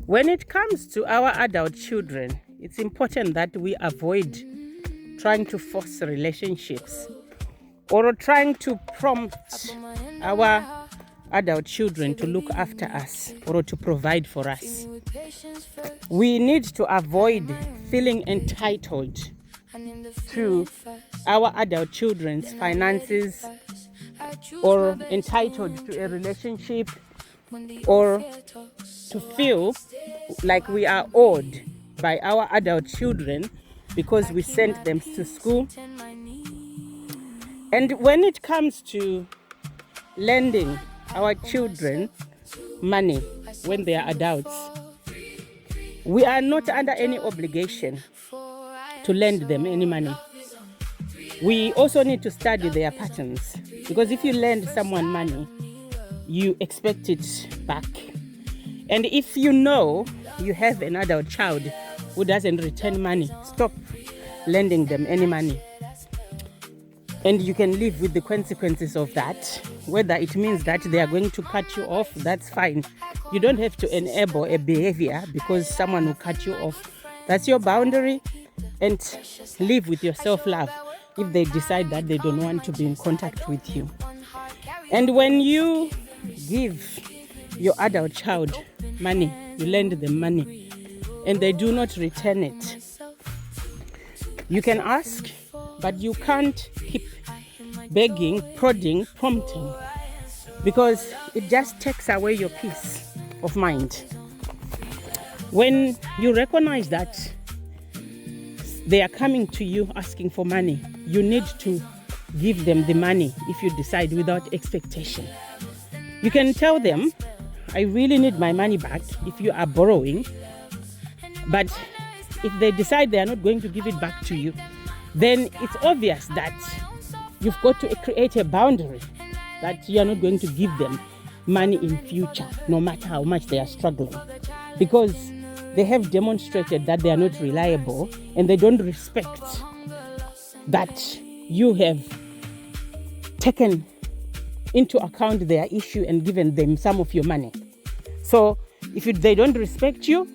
When it comes to our adult children, it's important that we avoid trying to force relationships or trying to prompt our adult children to look after us or to provide for us. We need to avoid feeling entitled to our adult children's finances or entitled to a relationship or to feel like we are owed by our adult children because we sent them to school. And when it comes to lending our children money when they are adults, we are not under any obligation to lend them any money. We also need to study their patterns, because if you lend someone money, you expect it back. And if you know you have an adult child who doesn't return money, stop lending them any money. And you can live with the consequences of that. Whether it means that they are going to cut you off, that's fine. You don't have to enable a behavior because someone will cut you off. That's your boundary, and live with your self-love if they decide that they don't want to be in contact with you. And when you give your adult child money, you lend them money, and they do not return it, you can ask, but you can't keep begging, prodding, prompting, because it just takes away your peace of mind. When you recognize that they are coming to you asking for money, you need to give them the money if you decide, without expectation. You can tell them, I really need my money back if you are borrowing, but if they decide they are not going to give it back to you, then it's obvious that you've got to create a boundary that you are not going to give them money in future, no matter how much they are struggling, because they have demonstrated that they are not reliable and they don't respect that you have taken into account their issue and given them some of your money. So if they don't respect you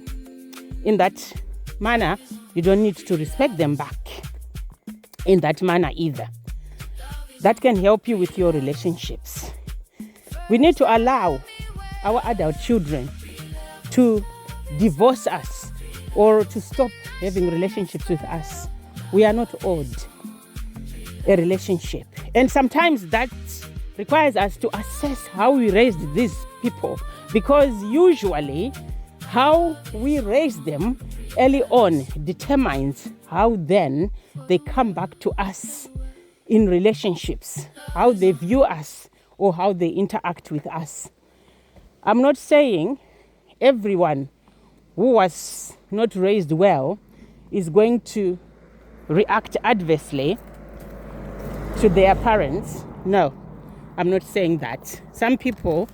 in that manner, you don't need to respect them back in that manner either. That can help you with your relationships. We need to allow our adult children to divorce us or to stop having relationships with us. We are not owed a relationship. And sometimes that requires us to assess how we raised these people, because usually how we raise them early on determines how then they come back to us in relationships, how they view us or how they interact with us. I'm not saying everyone who was not raised well is going to react adversely to their parents. No, I'm not saying that. Some people,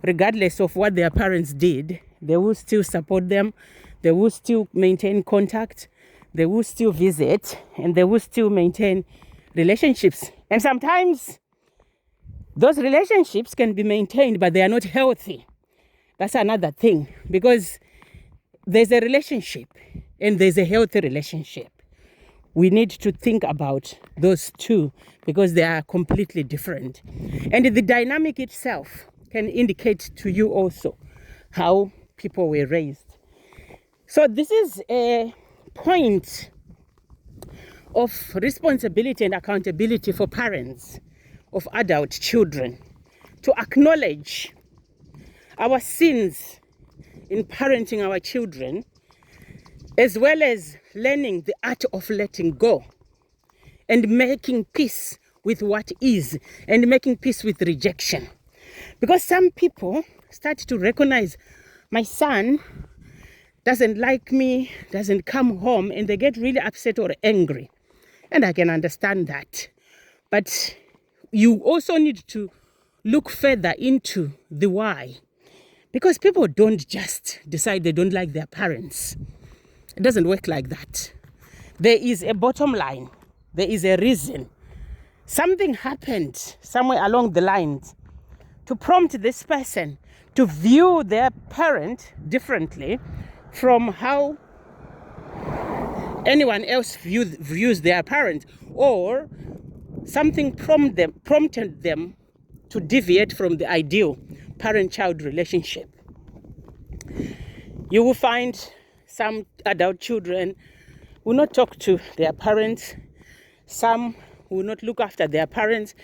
regardless of what their parents did, they will still support them, they will still maintain contact, they will still visit, and they will still maintain relationships. And sometimes those relationships can be maintained, but they are not healthy. That's another thing, because there's a relationship and there's a healthy relationship. We need to think about those two because they are completely different. And the dynamic itself can indicate to you also how people were raised. So this is a point of responsibility and accountability for parents of adult children to acknowledge our sins in parenting our children, as well as learning the art of letting go and making peace with what is and making peace with rejection. Because some people start to recognize, my son doesn't like me, doesn't come home, and they get really upset or angry. And I can understand that. But you also need to look further into the why. Because people don't just decide they don't like their parents. It doesn't work like that. There is a bottom line. There is a reason. Something happened somewhere along the lines to prompt this person to view their parent differently from how anyone else views their parent, or something prompted them to deviate from the ideal parent-child relationship. You will find some adult children will not talk to their parents, some will not look after their parents.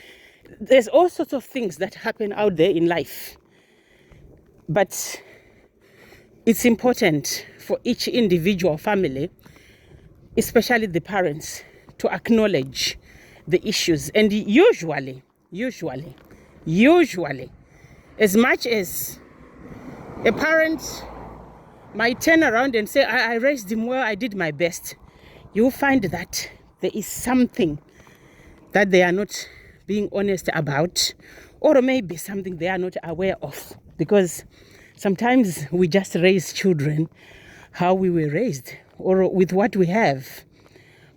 There's all sorts of things that happen out there in life. But it's important for each individual family, especially the parents, to acknowledge the issues. And usually, as much as a parent might turn around and say, I raised him well, I did my best, you'll find that there is something that they are not being honest about, or maybe something they are not aware of. Because sometimes we just raise children how we were raised, or with what we have,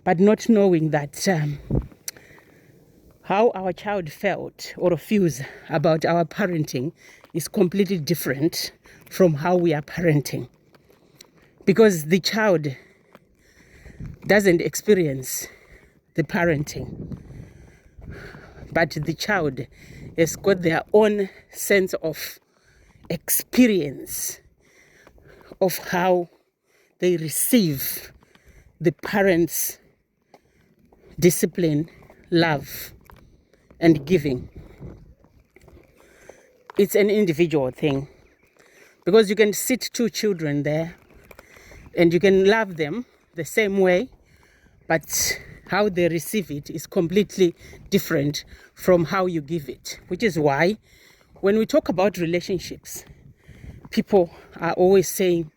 but not knowing that how our child felt or feels about our parenting is completely different from how we are parenting. Because the child doesn't experience the parenting, but the child has got their own sense of experience of how they receive the parents' discipline, love, and giving. It's an individual thing, because you can sit two children there and you can love them the same way, but how they receive it is completely different from how you give it. Which is why when we talk about relationships, people are always saying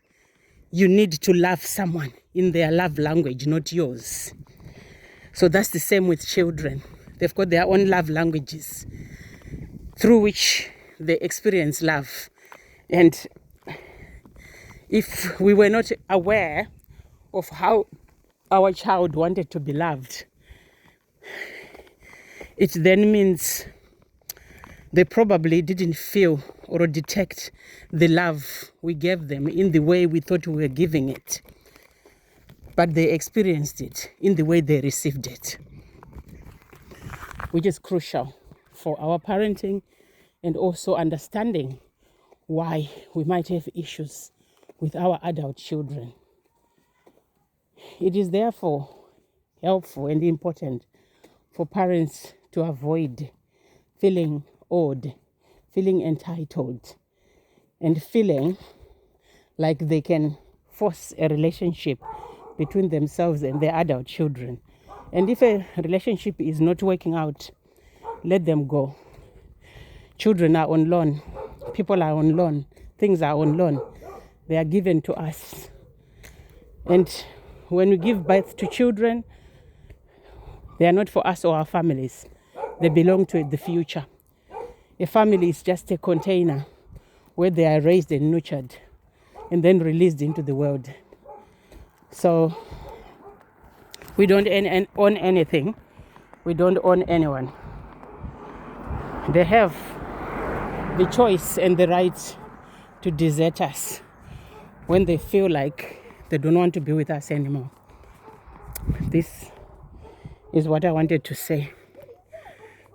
you need to love someone in their love language, not yours. So that's the same with children. They've got their own love languages through which they experience love. And if we were not aware of how our child wanted to be loved, it then means they probably didn't feel or detect the love we gave them in the way we thought we were giving it, but they experienced it in the way they received it, which is crucial for our parenting and also understanding why we might have issues with our adult children. It is therefore helpful and important for parents to avoid feeling owed, feeling entitled, and feeling like they can force a relationship between themselves and their adult children. And if a relationship is not working out, let them go. Children are on loan, people are on loan, things are on loan. They are given to us. And when we give birth to children, they are not for us or our families. They belong to the future. A family is just a container where they are raised and nurtured and then released into the world. So we don't own anything. We don't own anyone. They have the choice and the right to desert us when they feel like they don't want to be with us anymore. This is what I wanted to say,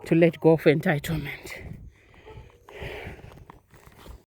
to let go of entitlement.